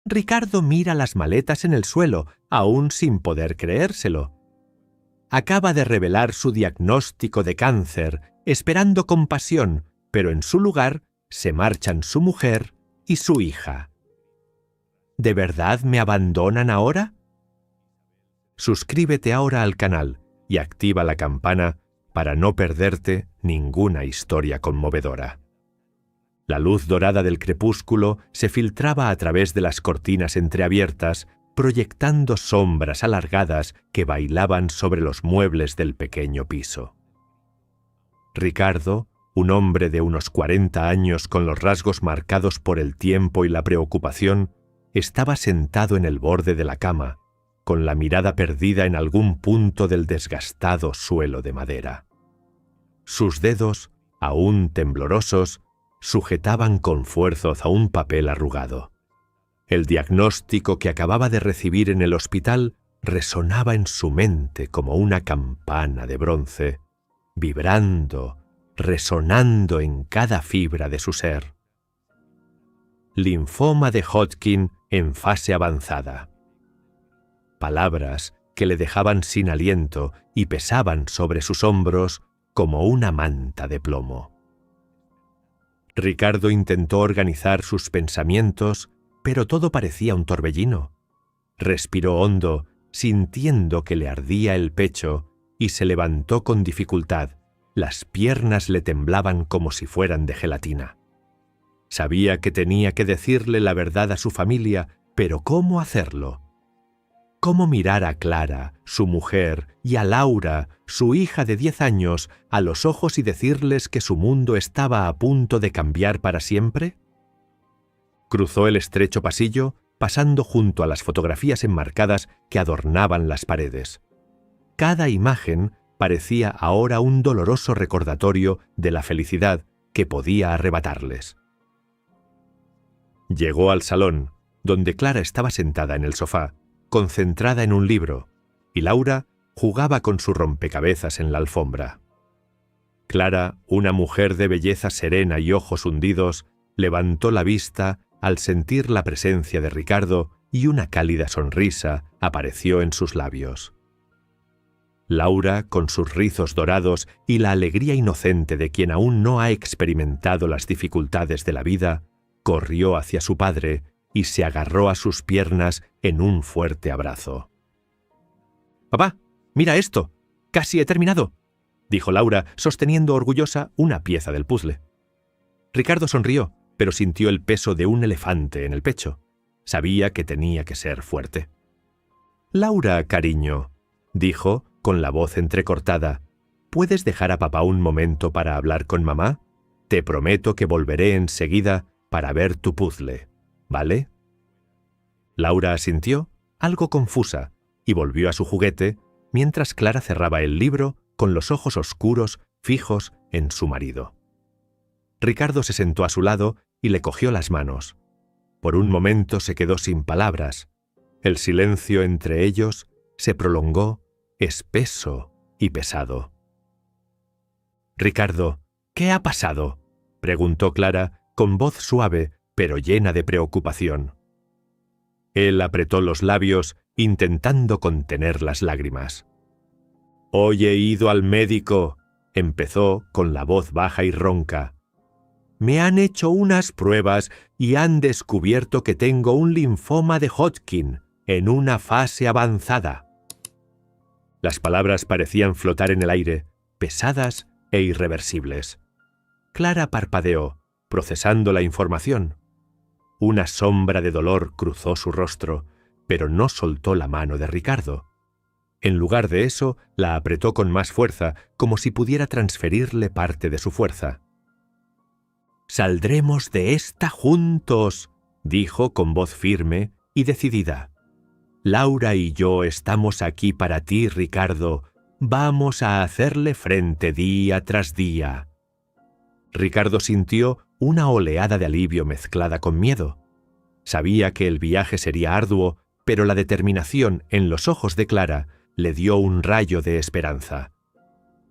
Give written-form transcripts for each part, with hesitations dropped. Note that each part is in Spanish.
Ricardo mira las maletas en el suelo, aún sin poder creérselo. Acaba de revelar su diagnóstico de cáncer, esperando compasión, pero en su lugar se marchan su mujer y su hija. ¿De verdad me abandonan ahora? Suscríbete ahora al canal y activa la campana para no perderte ninguna historia conmovedora. La luz dorada del crepúsculo se filtraba a través de las cortinas entreabiertas, proyectando sombras alargadas que bailaban sobre los muebles del pequeño piso. Ricardo, un hombre de unos 40 años con los rasgos marcados por el tiempo y la preocupación, estaba sentado en el borde de la cama, con la mirada perdida en algún punto del desgastado suelo de madera. Sus dedos, aún temblorosos, sujetaban con fuerza a un papel arrugado. El diagnóstico que acababa de recibir en el hospital resonaba en su mente como una campana de bronce, vibrando, resonando en cada fibra de su ser. Linfoma de Hodgkin en fase avanzada. Palabras que le dejaban sin aliento y pesaban sobre sus hombros como una manta de plomo. Ricardo intentó organizar sus pensamientos, pero todo parecía un torbellino. Respiró hondo, sintiendo que le ardía el pecho, y se levantó con dificultad. Las piernas le temblaban como si fueran de gelatina. Sabía que tenía que decirle la verdad a su familia, pero ¿cómo hacerlo? ¿Cómo mirar a Clara, su mujer, y a Laura, su hija de 10 años, a los ojos y decirles que su mundo estaba a punto de cambiar para siempre? Cruzó el estrecho pasillo, pasando junto a las fotografías enmarcadas que adornaban las paredes. Cada imagen parecía ahora un doloroso recordatorio de la felicidad que podía arrebatarles. Llegó al salón, donde Clara estaba sentada en el sofá, concentrada en un libro, y Laura jugaba con su rompecabezas en la alfombra. Clara, una mujer de belleza serena y ojos hundidos, levantó la vista al sentir la presencia de Ricardo y una cálida sonrisa apareció en sus labios. Laura, con sus rizos dorados y la alegría inocente de quien aún no ha experimentado las dificultades de la vida, corrió hacia su padre y se agarró a sus piernas en un fuerte abrazo. «Papá, mira esto. Casi he terminado», dijo Laura, sosteniendo orgullosa una pieza del puzzle. Ricardo sonrió, pero sintió el peso de un elefante en el pecho. Sabía que tenía que ser fuerte. «Laura, cariño», dijo, con la voz entrecortada, «¿puedes dejar a papá un momento para hablar con mamá? Te prometo que volveré enseguida para ver tu puzzle, ¿vale?» Laura asintió, algo confusa, y volvió a su juguete, mientras Clara cerraba el libro con los ojos oscuros fijos en su marido. Ricardo se sentó a su lado y le cogió las manos. Por un momento se quedó sin palabras. El silencio entre ellos se prolongó, espeso y pesado. «Ricardo, ¿qué ha pasado?», preguntó Clara con voz suave pero llena de preocupación. Él apretó los labios intentando contener las lágrimas. «Hoy he ido al médico», empezó con la voz baja y ronca. «Me han hecho unas pruebas y han descubierto que tengo un linfoma de Hodgkin en una fase avanzada». Las palabras parecían flotar en el aire, pesadas e irreversibles. Clara parpadeó, procesando la información. Una sombra de dolor cruzó su rostro, pero no soltó la mano de Ricardo. En lugar de eso, la apretó con más fuerza, como si pudiera transferirle parte de su fuerza. «Saldremos de esta juntos», dijo con voz firme y decidida. «Laura y yo estamos aquí para ti, Ricardo. Vamos a hacerle frente día tras día». Ricardo sintió una oleada de alivio mezclada con miedo. Sabía que el viaje sería arduo, pero la determinación en los ojos de Clara le dio un rayo de esperanza.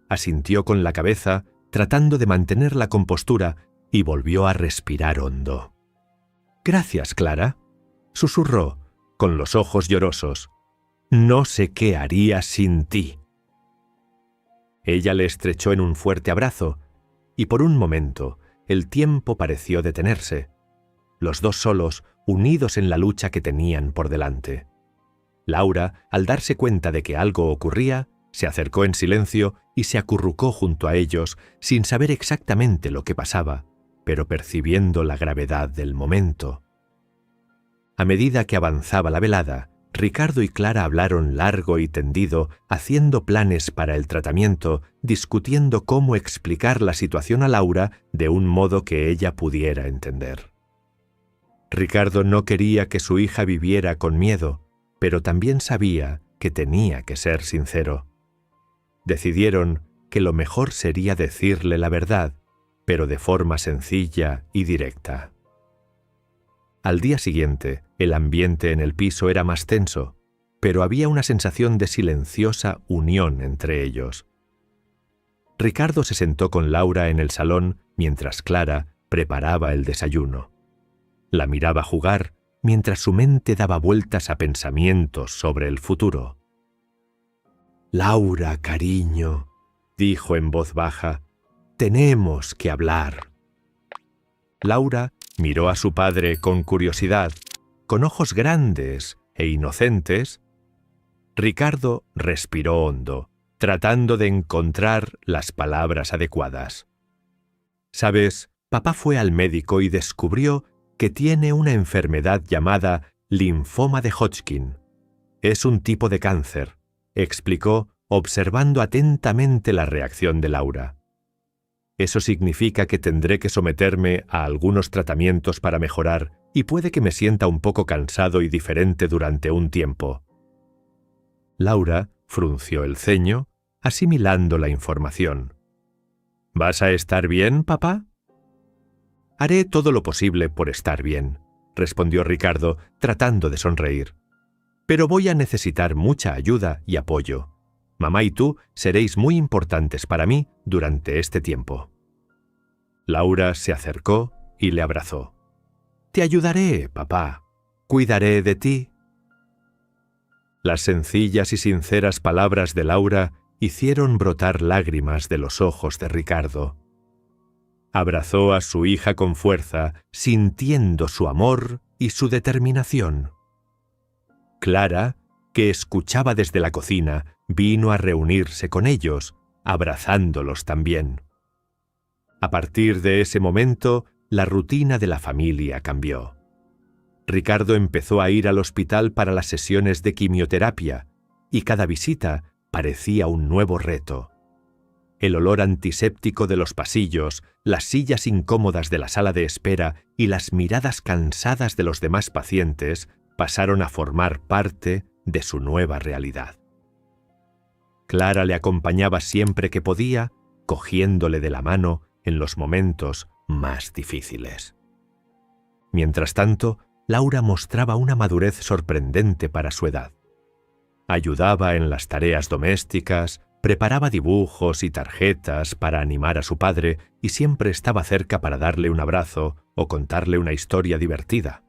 Asintió con la cabeza, tratando de mantener la compostura, y volvió a respirar hondo. «Gracias, Clara. susurró, con los ojos llorosos. «No sé qué haría sin ti». Ella le estrechó en un fuerte abrazo, y por un momento el tiempo pareció detenerse, los dos solos, unidos en la lucha que tenían por delante. Laura, al darse cuenta de que algo ocurría, se acercó en silencio y se acurrucó junto a ellos sin saber exactamente lo que pasaba, pero percibiendo la gravedad del momento. A medida que avanzaba la velada, Ricardo y Clara hablaron largo y tendido, haciendo planes para el tratamiento, discutiendo cómo explicar la situación a Laura de un modo que ella pudiera entender. Ricardo no quería que su hija viviera con miedo, pero también sabía que tenía que ser sincero. Decidieron que lo mejor sería decirle la verdad, pero de forma sencilla y directa. Al día siguiente, el ambiente en el piso era más tenso, pero había una sensación de silenciosa unión entre ellos. Ricardo se sentó con Laura en el salón mientras Clara preparaba el desayuno. La miraba jugar mientras su mente daba vueltas a pensamientos sobre el futuro. «Laura, cariño», dijo en voz baja, «tenemos que hablar». Laura miró a su padre con curiosidad, con ojos grandes e inocentes. Ricardo respiró hondo, tratando de encontrar las palabras adecuadas. «Sabes, papá fue al médico y descubrió que tiene una enfermedad llamada linfoma de Hodgkin. Es un tipo de cáncer», explicó, observando atentamente la reacción de Laura. «Eso significa que tendré que someterme a algunos tratamientos para mejorar y puede que me sienta un poco cansado y diferente durante un tiempo». Laura frunció el ceño, asimilando la información. «¿Vas a estar bien, papá?» «Haré todo lo posible por estar bien», respondió Ricardo, tratando de sonreír. «Pero voy a necesitar mucha ayuda y apoyo. Mamá y tú seréis muy importantes para mí durante este tiempo». Laura se acercó y le abrazó. «Te ayudaré, papá. Cuidaré de ti». Las sencillas y sinceras palabras de Laura hicieron brotar lágrimas de los ojos de Ricardo. Abrazó a su hija con fuerza, sintiendo su amor y su determinación. Clara, que escuchaba desde la cocina, vino a reunirse con ellos, abrazándolos también. A partir de ese momento, la rutina de la familia cambió. Ricardo empezó a ir al hospital para las sesiones de quimioterapia, y cada visita parecía un nuevo reto. El olor antiséptico de los pasillos, las sillas incómodas de la sala de espera y las miradas cansadas de los demás pacientes pasaron a formar parte de su nueva realidad. Clara le acompañaba siempre que podía, cogiéndole de la mano en los momentos más difíciles. Mientras tanto, Laura mostraba una madurez sorprendente para su edad. Ayudaba en las tareas domésticas, preparaba dibujos y tarjetas para animar a su padre y siempre estaba cerca para darle un abrazo o contarle una historia divertida.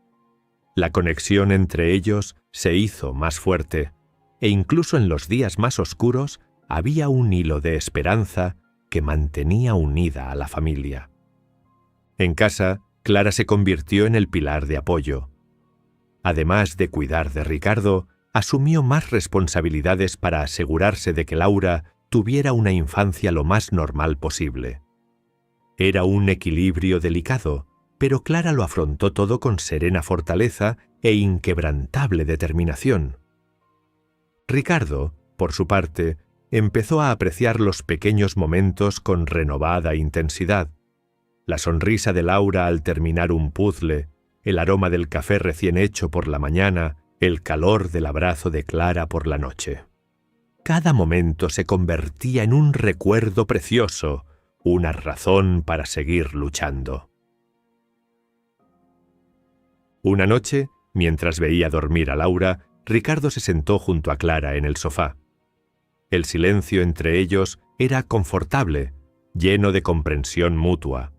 La conexión entre ellos se hizo más fuerte, e incluso en los días más oscuros había un hilo de esperanza que mantenía unida a la familia. En casa, Clara se convirtió en el pilar de apoyo. Además de cuidar de Ricardo, asumió más responsabilidades para asegurarse de que Laura tuviera una infancia lo más normal posible. Era un equilibrio delicado, pero Clara lo afrontó todo con serena fortaleza e inquebrantable determinación. Ricardo, por su parte, empezó a apreciar los pequeños momentos con renovada intensidad. La sonrisa de Laura al terminar un puzzle, el aroma del café recién hecho por la mañana, el calor del abrazo de Clara por la noche. Cada momento se convertía en un recuerdo precioso, una razón para seguir luchando. Una noche, mientras veía dormir a Laura, Ricardo se sentó junto a Clara en el sofá. El silencio entre ellos era confortable, lleno de comprensión mutua.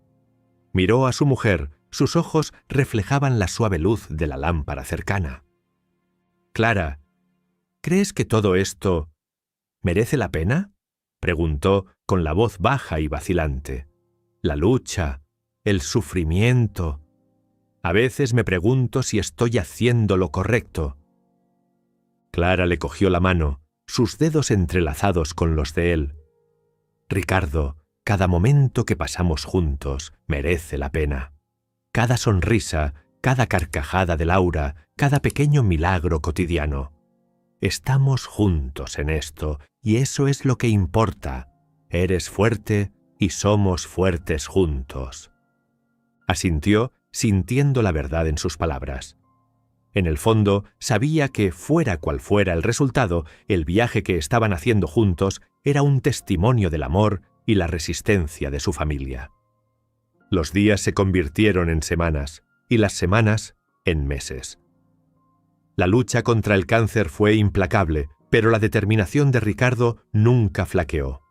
Miró a su mujer, Sus ojos reflejaban la suave luz de la lámpara cercana. «Clara, ¿crees que todo esto merece la pena?», preguntó con la voz baja y vacilante. «La lucha, el sufrimiento. A veces me pregunto si estoy haciendo lo correcto». Clara le cogió la mano, sus dedos entrelazados con los de él. «Ricardo, cada momento que pasamos juntos merece la pena. Cada sonrisa, cada carcajada de Laura, cada pequeño milagro cotidiano. Estamos juntos en esto, y eso es lo que importa. Eres fuerte y somos fuertes juntos». Asintió, sintiendo la verdad en sus palabras. En el fondo, sabía que, fuera cual fuera el resultado, el viaje que estaban haciendo juntos era un testimonio del amor y la resistencia de su familia. Los días se convirtieron en semanas, y las semanas en meses. La lucha contra el cáncer fue implacable, pero la determinación de Ricardo nunca flaqueó.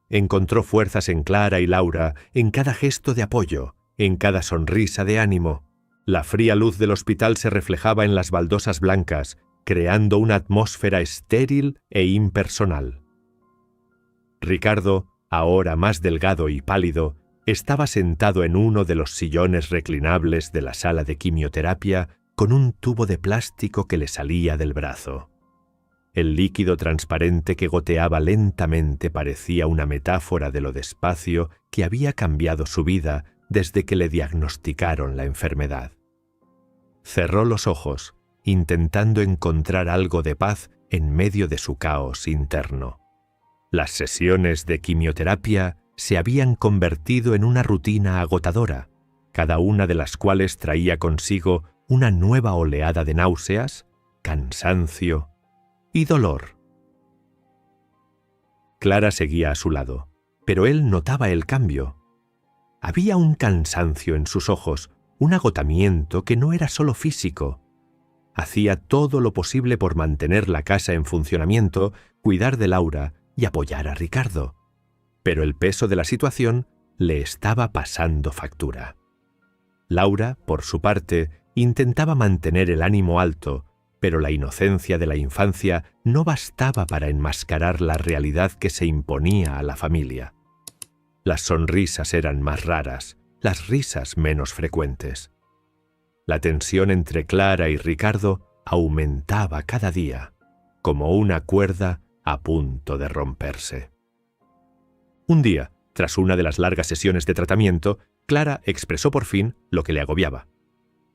Encontró fuerzas en Clara y Laura, en cada gesto de apoyo, en cada sonrisa de ánimo. La fría luz del hospital se reflejaba en las baldosas blancas, creando una atmósfera estéril e impersonal. Ricardo, ahora más delgado y pálido, estaba sentado en uno de los sillones reclinables de la sala de quimioterapia con un tubo de plástico que le salía del brazo. El líquido transparente que goteaba lentamente parecía una metáfora de lo despacio que había cambiado su vida desde que le diagnosticaron la enfermedad. Cerró los ojos, intentando encontrar algo de paz en medio de su caos interno. Las sesiones de quimioterapia se habían convertido en una rutina agotadora, cada una de las cuales traía consigo una nueva oleada de náuseas, cansancio y dolor. Clara seguía a su lado, pero él notaba el cambio. Había un cansancio en sus ojos, un agotamiento que no era solo físico. Hacía todo lo posible por mantener la casa en funcionamiento, cuidar de Laura y apoyar a Ricardo. Pero el peso de la situación le estaba pasando factura. Laura, por su parte, intentaba mantener el ánimo alto, pero la inocencia de la infancia no bastaba para enmascarar la realidad que se imponía a la familia. Las sonrisas eran más raras, las risas menos frecuentes. La tensión entre Clara y Ricardo aumentaba cada día, como una cuerda a punto de romperse. Un día, tras una de las largas sesiones de tratamiento, Clara expresó por fin lo que le agobiaba.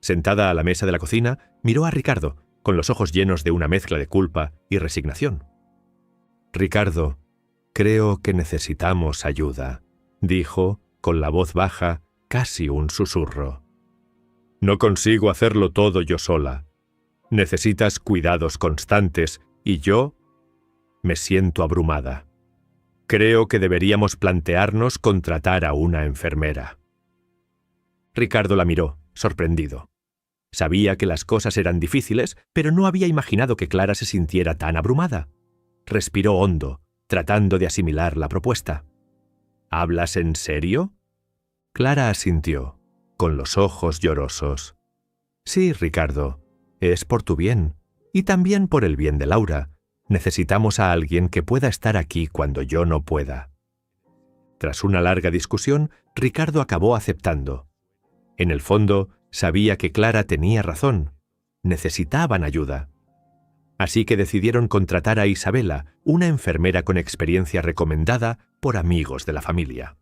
Sentada a la mesa de la cocina, miró a Ricardo, con los ojos llenos de una mezcla de culpa y resignación. «Ricardo, creo que necesitamos ayuda», dijo, con la voz baja, casi un susurro. «No consigo hacerlo todo yo sola. Necesitas cuidados constantes y yo me siento abrumada. Creo que deberíamos plantearnos contratar a una enfermera». Ricardo la miró, sorprendido. Sabía que las cosas eran difíciles, pero no había imaginado que Clara se sintiera tan abrumada. Respiró hondo, tratando de asimilar la propuesta. «¿Hablas en serio?». Clara asintió, con los ojos llorosos. «Sí, Ricardo, es por tu bien, y también por el bien de Laura. Necesitamos a alguien que pueda estar aquí cuando yo no pueda». Tras una larga discusión, Ricardo acabó aceptando. En el fondo, sabía que Clara tenía razón. Necesitaban ayuda. Así que decidieron contratar a Isabela, una enfermera con experiencia recomendada por amigos de la familia.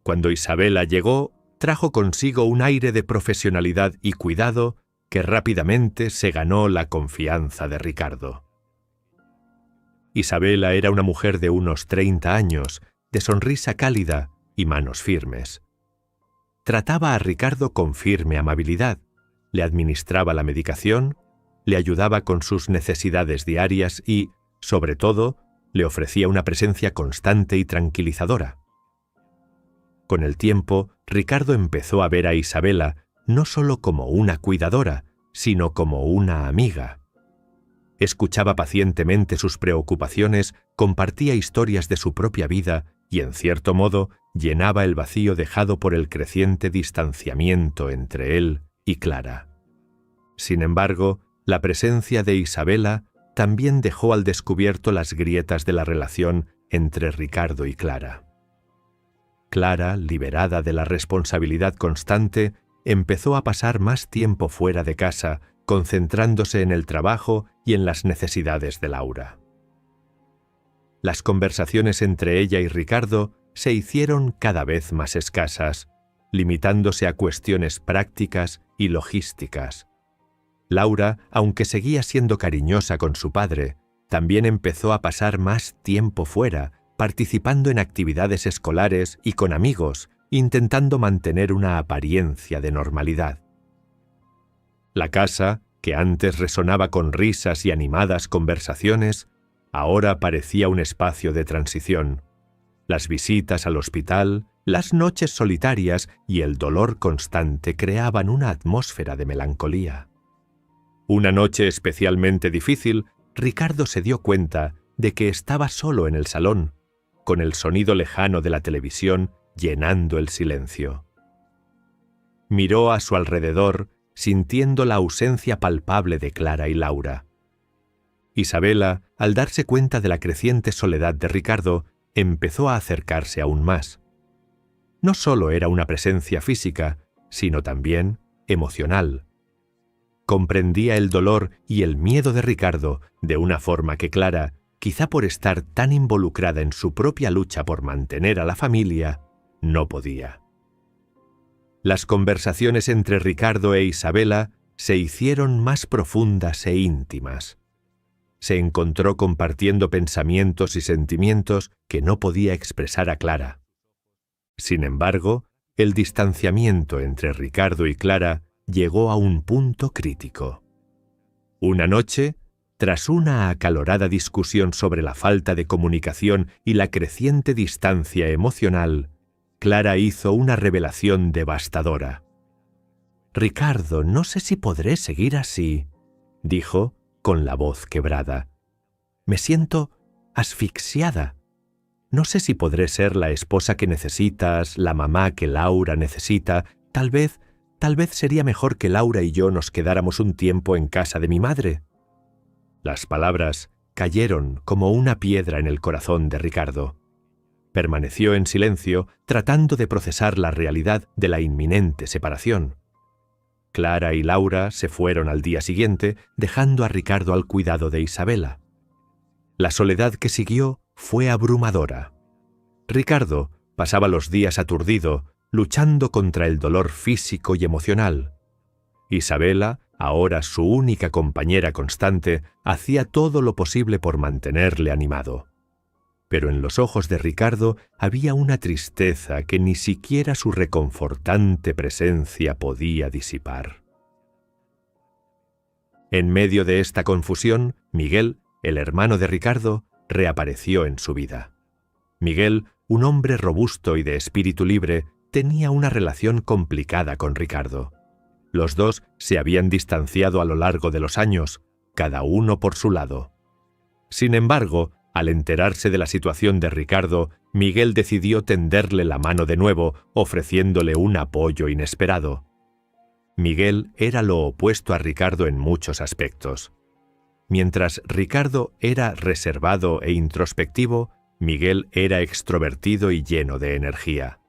Cuando Isabela llegó, trajo consigo un aire de profesionalidad y cuidado que rápidamente se ganó la confianza de Ricardo. Isabela era una mujer de unos 30 años, de sonrisa cálida y manos firmes. Trataba a Ricardo con firme amabilidad, le administraba la medicación, le ayudaba con sus necesidades diarias y, sobre todo, le ofrecía una presencia constante y tranquilizadora. Con el tiempo, Ricardo empezó a ver a Isabela no solo como una cuidadora, sino como una amiga. Escuchaba pacientemente sus preocupaciones, compartía historias de su propia vida y, en cierto modo, llenaba el vacío dejado por el creciente distanciamiento entre él y Clara. Sin embargo, la presencia de Isabela también dejó al descubierto las grietas de la relación entre Ricardo y Clara. Clara, liberada de la responsabilidad constante, empezó a pasar más tiempo fuera de casa, concentrándose en el trabajo y en las necesidades de Laura. Las conversaciones entre ella y Ricardo se hicieron cada vez más escasas, limitándose a cuestiones prácticas y logísticas. Laura, aunque seguía siendo cariñosa con su padre, también empezó a pasar más tiempo fuera, participando en actividades escolares y con amigos, intentando mantener una apariencia de normalidad. La casa, que antes resonaba con risas y animadas conversaciones, ahora parecía un espacio de transición. Las visitas al hospital, las noches solitarias y el dolor constante creaban una atmósfera de melancolía. Una noche especialmente difícil, Ricardo se dio cuenta de que estaba solo en el salón, con el sonido lejano de la televisión llenando el silencio. Miró a su alrededor, sintiendo la ausencia palpable de Clara y Laura. Isabela, al darse cuenta de la creciente soledad de Ricardo, empezó a acercarse aún más. No solo era una presencia física, sino también emocional. Comprendía el dolor y el miedo de Ricardo de una forma que Clara, quizá por estar tan involucrada en su propia lucha por mantener a la familia, no podía. Las conversaciones entre Ricardo e Isabela se hicieron más profundas e íntimas. Se encontró compartiendo pensamientos y sentimientos que no podía expresar a Clara. Sin embargo, el distanciamiento entre Ricardo y Clara llegó a un punto crítico. Una noche, tras una acalorada discusión sobre la falta de comunicación y la creciente distancia emocional, Clara hizo una revelación devastadora. «Ricardo, no sé si podré seguir así», dijo con la voz quebrada. «Me siento asfixiada. No sé si podré ser la esposa que necesitas, la mamá que Laura necesita. Tal vez sería mejor que Laura y yo nos quedáramos un tiempo en casa de mi madre». Las palabras cayeron como una piedra en el corazón de Ricardo. Permaneció en silencio, tratando de procesar la realidad de la inminente separación. Clara y Laura se fueron al día siguiente, dejando a Ricardo al cuidado de Isabela. La soledad que siguió fue abrumadora. Ricardo pasaba los días aturdido, luchando contra el dolor físico y emocional. Isabela, ahora su única compañera constante, hacía todo lo posible por mantenerle animado. Pero en los ojos de Ricardo había una tristeza que ni siquiera su reconfortante presencia podía disipar. En medio de esta confusión, Miguel, el hermano de Ricardo, reapareció en su vida. Miguel, un hombre robusto y de espíritu libre, tenía una relación complicada con Ricardo. Los dos se habían distanciado a lo largo de los años, cada uno por su lado. Sin embargo, al enterarse de la situación de Ricardo, Miguel decidió tenderle la mano de nuevo, ofreciéndole un apoyo inesperado. Miguel era lo opuesto a Ricardo en muchos aspectos. Mientras Ricardo era reservado e introspectivo, Miguel era extrovertido y lleno de energía.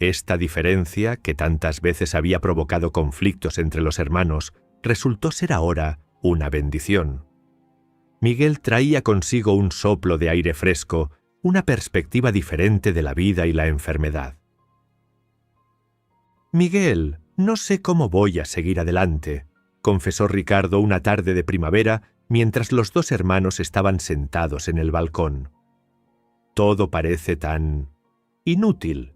Esta diferencia, que tantas veces había provocado conflictos entre los hermanos, resultó ser ahora una bendición. Miguel traía consigo un soplo de aire fresco, una perspectiva diferente de la vida y la enfermedad. «Miguel, no sé cómo voy a seguir adelante», confesó Ricardo una tarde de primavera mientras los dos hermanos estaban sentados en el balcón. «Todo parece tan inútil».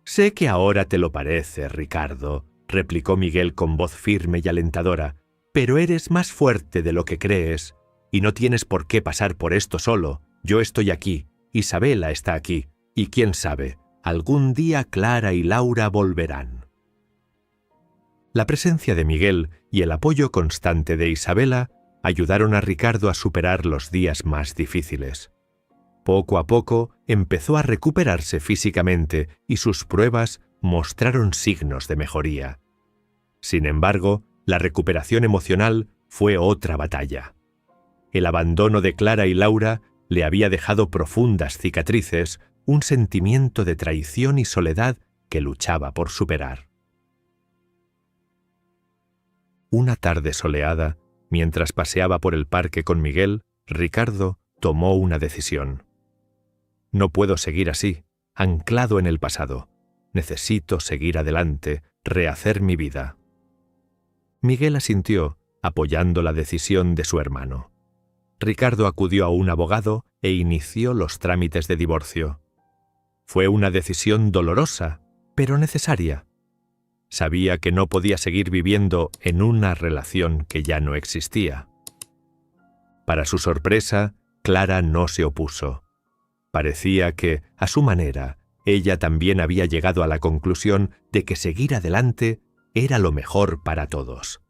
«Sé que ahora te lo parece, Ricardo», replicó Miguel con voz firme y alentadora, «pero eres más fuerte de lo que crees, y no tienes por qué pasar por esto solo. Yo estoy aquí, Isabela está aquí, y quién sabe, algún día Clara y Laura volverán». La presencia de Miguel y el apoyo constante de Isabela ayudaron a Ricardo a superar los días más difíciles. Poco a poco empezó a recuperarse físicamente y sus pruebas mostraron signos de mejoría. Sin embargo, la recuperación emocional fue otra batalla. El abandono de Clara y Laura le había dejado profundas cicatrices, un sentimiento de traición y soledad que luchaba por superar. Una tarde soleada, mientras paseaba por el parque con Miguel, Ricardo tomó una decisión. No puedo seguir así, anclado en el pasado. Necesito seguir adelante, rehacer mi vida. Miguel asintió, apoyando la decisión de su hermano. Ricardo acudió a un abogado e inició los trámites de divorcio. Fue una decisión dolorosa, pero necesaria. Sabía que no podía seguir viviendo en una relación que ya no existía. Para su sorpresa, Clara no se opuso. Parecía que, a su manera, ella también había llegado a la conclusión de que seguir adelante era lo mejor para todos.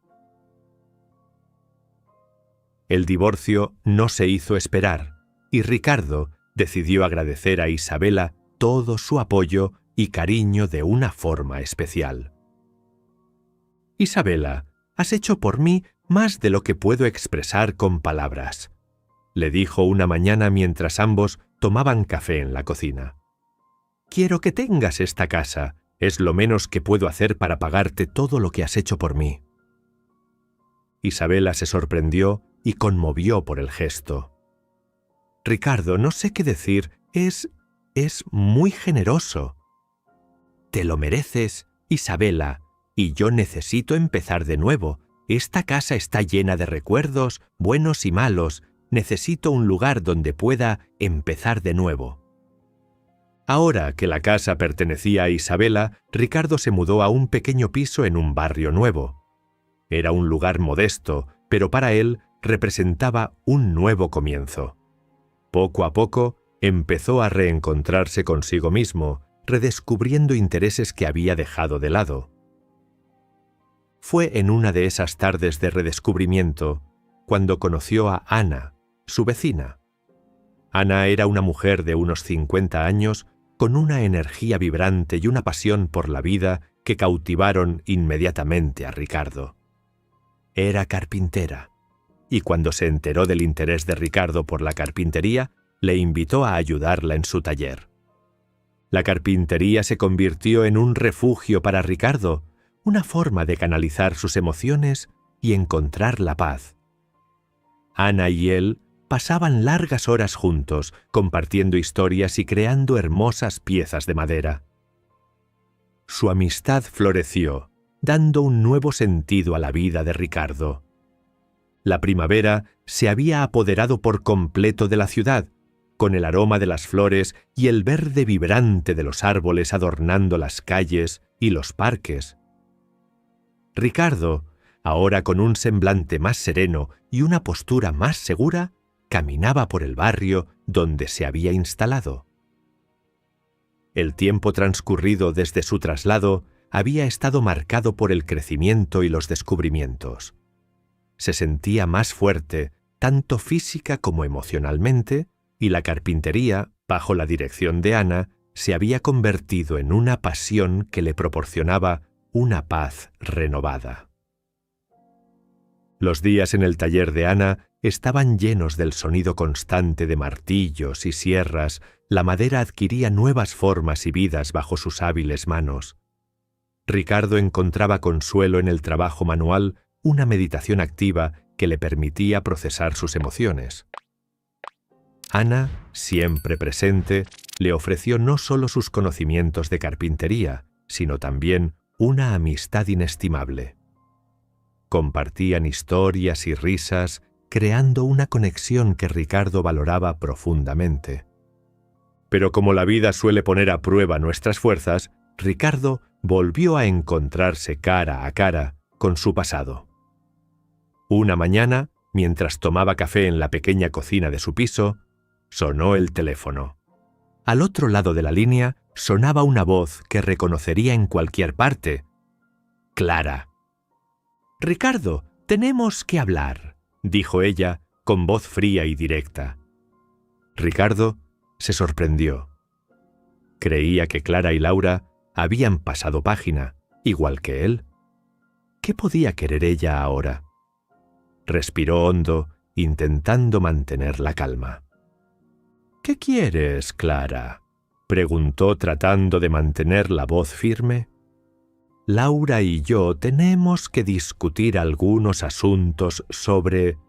El divorcio no se hizo esperar, y Ricardo decidió agradecer a Isabela todo su apoyo y cariño de una forma especial. «Isabela, has hecho por mí más de lo que puedo expresar con palabras», le dijo una mañana mientras ambos tomaban café en la cocina. «Quiero que tengas esta casa, es lo menos que puedo hacer para pagarte todo lo que has hecho por mí». Isabela se sorprendió y conmovió por el gesto. «Ricardo, no sé qué decir, es muy generoso». «Te lo mereces, Isabela, y yo necesito empezar de nuevo. Esta casa está llena de recuerdos, buenos y malos. Necesito un lugar donde pueda empezar de nuevo». Ahora que la casa pertenecía a Isabela, Ricardo se mudó a un pequeño piso en un barrio nuevo. Era un lugar modesto, pero para él representaba un nuevo comienzo. Poco a poco empezó a reencontrarse consigo mismo, redescubriendo intereses que había dejado de lado. Fue en una de esas tardes de redescubrimiento cuando conoció a Ana, su vecina. Ana era una mujer de unos 50 años con una energía vibrante y una pasión por la vida que cautivaron inmediatamente a Ricardo. Era carpintera, y cuando se enteró del interés de Ricardo por la carpintería, le invitó a ayudarla en su taller. La carpintería se convirtió en un refugio para Ricardo, una forma de canalizar sus emociones y encontrar la paz. Ana y él pasaban largas horas juntos, compartiendo historias y creando hermosas piezas de madera. Su amistad floreció, dando un nuevo sentido a la vida de Ricardo. La primavera se había apoderado por completo de la ciudad, con el aroma de las flores y el verde vibrante de los árboles adornando las calles y los parques. Ricardo, ahora con un semblante más sereno y una postura más segura, caminaba por el barrio donde se había instalado. El tiempo transcurrido desde su traslado había estado marcado por el crecimiento y los descubrimientos. Se sentía más fuerte, tanto física como emocionalmente, y la carpintería, bajo la dirección de Ana, se había convertido en una pasión que le proporcionaba una paz renovada. Los días en el taller de Ana estaban llenos del sonido constante de martillos y sierras. La madera adquiría nuevas formas y vidas bajo sus hábiles manos. Ricardo encontraba consuelo en el trabajo manual, una meditación activa que le permitía procesar sus emociones. Ana, siempre presente, le ofreció no solo sus conocimientos de carpintería, sino también una amistad inestimable. Compartían historias y risas, creando una conexión que Ricardo valoraba profundamente. Pero como la vida suele poner a prueba nuestras fuerzas, Ricardo volvió a encontrarse cara a cara con su pasado. Una mañana, mientras tomaba café en la pequeña cocina de su piso, sonó el teléfono. Al otro lado de la línea sonaba una voz que reconocería en cualquier parte. Clara. «Ricardo, tenemos que hablar», dijo ella, con voz fría y directa. Ricardo, se sorprendió. Creía que Clara y Laura habían pasado página, igual que él. ¿Qué podía querer ella ahora? Respiró hondo, intentando mantener la calma. «¿Qué quieres, Clara?», preguntó tratando de mantener la voz firme. «Laura y yo tenemos que discutir algunos asuntos sobre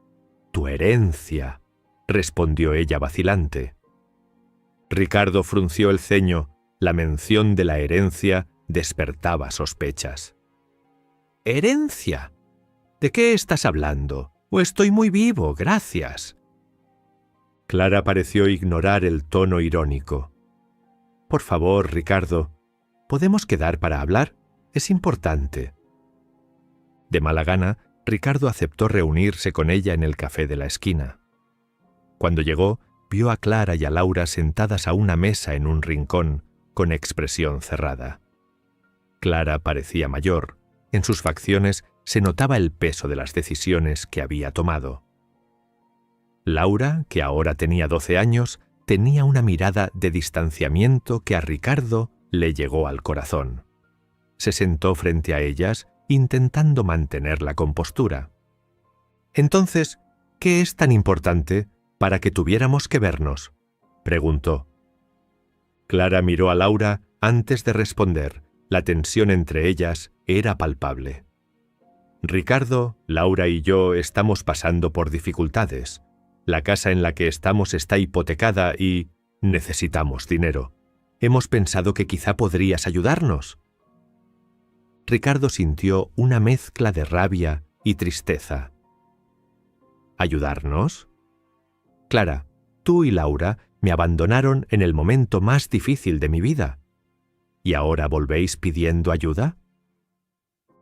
tu herencia», respondió ella vacilante. Ricardo frunció el ceño. La mención de la herencia despertaba sospechas. «¿Herencia? ¿De qué estás hablando? O estoy muy vivo, gracias». Clara pareció ignorar el tono irónico. «Por favor, Ricardo, ¿podemos quedar para hablar? Es importante». De mala gana, Ricardo aceptó reunirse con ella en el café de la esquina. Cuando llegó, vio a Clara y a Laura sentadas a una mesa en un rincón, con expresión cerrada. Clara parecía mayor. En sus facciones se notaba el peso de las decisiones que había tomado. Laura, que ahora tenía 12 años, tenía una mirada de distanciamiento que a Ricardo le llegó al corazón. Se sentó frente a ellas, intentando mantener la compostura. «Entonces, ¿qué es tan importante para que tuviéramos que vernos?», preguntó. Clara miró a Laura antes de responder. La tensión entre ellas era palpable. «Ricardo, Laura y yo estamos pasando por dificultades. La casa en la que estamos está hipotecada y necesitamos dinero. Hemos pensado que quizá podrías ayudarnos». Ricardo sintió una mezcla de rabia y tristeza. «¿Ayudarnos? Clara, tú y Laura me abandonaron en el momento más difícil de mi vida. ¿Y ahora volvéis pidiendo ayuda?».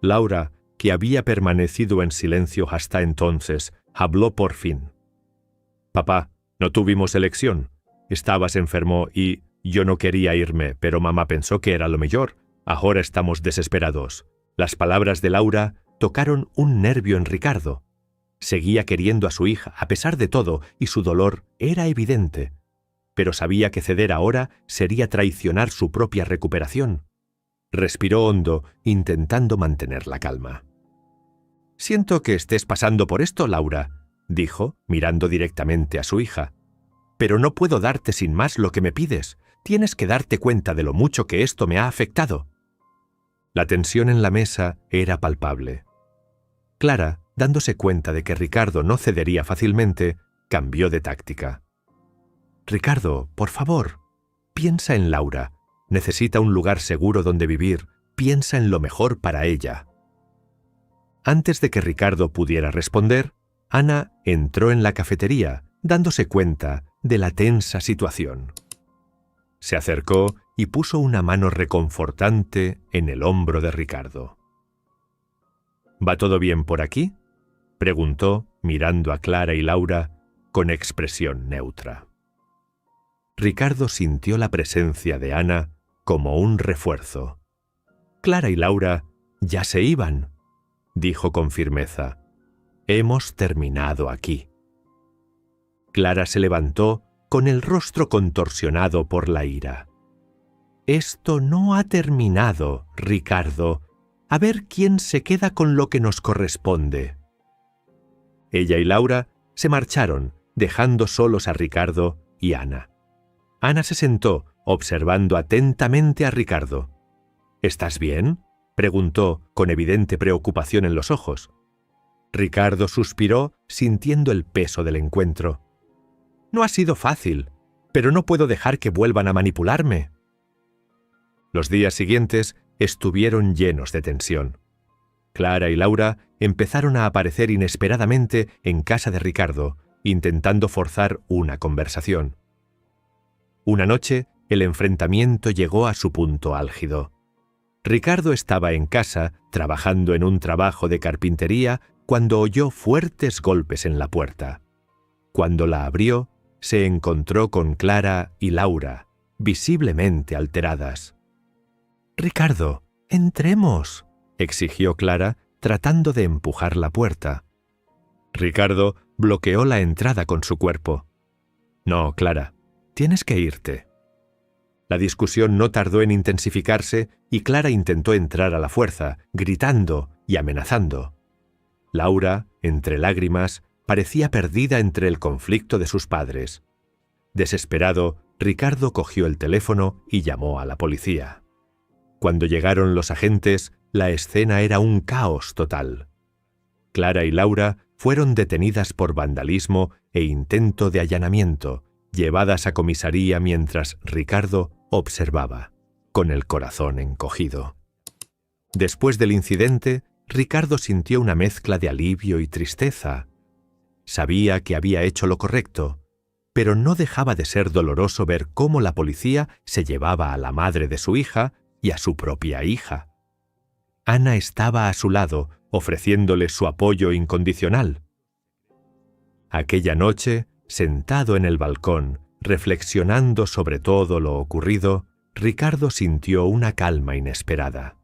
Laura, que había permanecido en silencio hasta entonces, habló por fin. «Papá, no tuvimos elección. Estabas enfermo y yo no quería irme, pero mamá pensó que era lo mejor. Ahora estamos desesperados». Las palabras de Laura tocaron un nervio en Ricardo. Seguía queriendo a su hija a pesar de todo y su dolor era evidente. Pero sabía que ceder ahora sería traicionar su propia recuperación. Respiró hondo, intentando mantener la calma. «Siento que estés pasando por esto, Laura», dijo, mirando directamente a su hija. «Pero no puedo darte sin más lo que me pides. Tienes que darte cuenta de lo mucho que esto me ha afectado». La tensión en la mesa era palpable. Clara, dándose cuenta de que Ricardo no cedería fácilmente, cambió de táctica. «Ricardo, por favor, piensa en Laura. Necesita un lugar seguro donde vivir. Piensa en lo mejor para ella». Antes de que Ricardo pudiera responder, Ana entró en la cafetería, dándose cuenta de la tensa situación. Se acercó y puso una mano reconfortante en el hombro de Ricardo. «¿Va todo bien por aquí?», preguntó, mirando a Clara y Laura con expresión neutra. Ricardo sintió la presencia de Ana como un refuerzo. «Clara y Laura ya se iban», dijo con firmeza. «Hemos terminado aquí». Clara se levantó con el rostro contorsionado por la ira. «Esto no ha terminado, Ricardo. A ver quién se queda con lo que nos corresponde». Ella y Laura se marcharon, dejando solos a Ricardo y Ana. Ana se sentó, observando atentamente a Ricardo. «¿Estás bien?», preguntó, con evidente preocupación en los ojos. Ricardo suspiró, sintiendo el peso del encuentro. «No ha sido fácil, pero no puedo dejar que vuelvan a manipularme». Los días siguientes estuvieron llenos de tensión. Clara y Laura empezaron a aparecer inesperadamente en casa de Ricardo, intentando forzar una conversación. Una noche, el enfrentamiento llegó a su punto álgido. Ricardo estaba en casa, trabajando en un trabajo de carpintería, cuando oyó fuertes golpes en la puerta. Cuando la abrió, se encontró con Clara y Laura, visiblemente alteradas. «Ricardo, entremos», exigió Clara, tratando de empujar la puerta. Ricardo bloqueó la entrada con su cuerpo. «No, Clara, Tienes que irte. La discusión no tardó en intensificarse y Clara intentó entrar a la fuerza, gritando y amenazando. Laura, entre lágrimas, parecía perdida entre el conflicto de sus padres. Desesperado, Ricardo cogió el teléfono y llamó a la policía. Cuando llegaron los agentes, la escena era un caos total. Clara y Laura fueron detenidas por vandalismo e intento de allanamiento, llevadas a comisaría mientras Ricardo observaba, con el corazón encogido. Después del incidente, Ricardo sintió una mezcla de alivio y tristeza. Sabía que había hecho lo correcto, pero no dejaba de ser doloroso ver cómo la policía se llevaba a la madre de su hija y a su propia hija. Ana estaba a su lado, ofreciéndole su apoyo incondicional. Aquella noche, sentado en el balcón, reflexionando sobre todo lo ocurrido, Ricardo sintió una calma inesperada.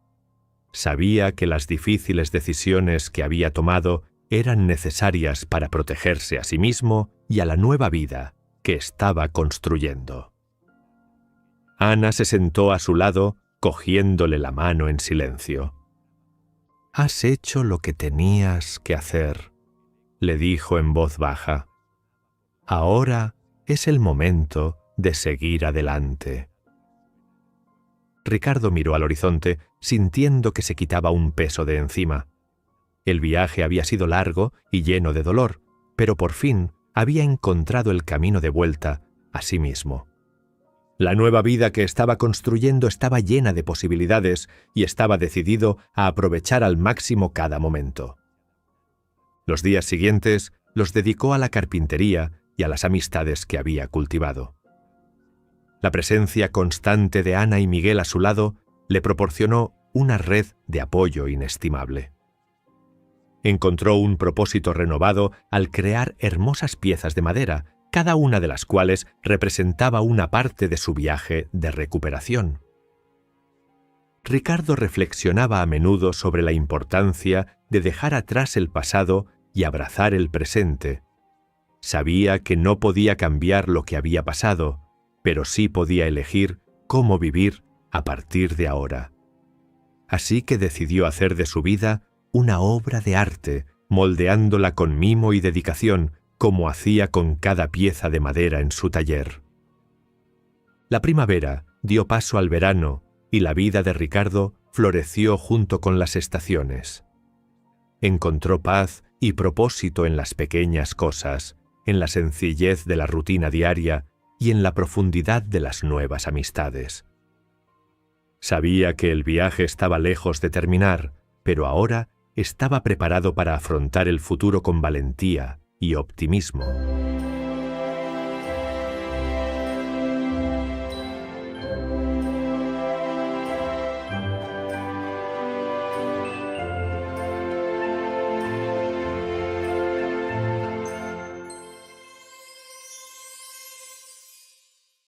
Sabía que las difíciles decisiones que había tomado eran necesarias para protegerse a sí mismo y a la nueva vida que estaba construyendo. Ana se sentó a su lado, cogiéndole la mano en silencio. «Has hecho lo que tenías que hacer», le dijo en voz baja. «Ahora es el momento de seguir adelante». Ricardo miró al horizonte, sintiendo que se quitaba un peso de encima. El viaje había sido largo y lleno de dolor, pero por fin había encontrado el camino de vuelta a sí mismo. La nueva vida que estaba construyendo estaba llena de posibilidades y estaba decidido a aprovechar al máximo cada momento. Los días siguientes los dedicó a la carpintería y a las amistades que había cultivado. La presencia constante de Ana y Miguel a su lado le proporcionó una red de apoyo inestimable. Encontró un propósito renovado al crear hermosas piezas de madera, cada una de las cuales representaba una parte de su viaje de recuperación. Ricardo reflexionaba a menudo sobre la importancia de dejar atrás el pasado y abrazar el presente. Sabía que no podía cambiar lo que había pasado, pero sí podía elegir cómo vivir a partir de ahora. Así que decidió hacer de su vida una obra de arte, moldeándola con mimo y dedicación, como hacía con cada pieza de madera en su taller. La primavera dio paso al verano y la vida de Ricardo floreció junto con las estaciones. Encontró paz y propósito en las pequeñas cosas, en la sencillez de la rutina diaria y en la profundidad de las nuevas amistades. Sabía que el viaje estaba lejos de terminar, pero ahora estaba preparado para afrontar el futuro con valentía y optimismo.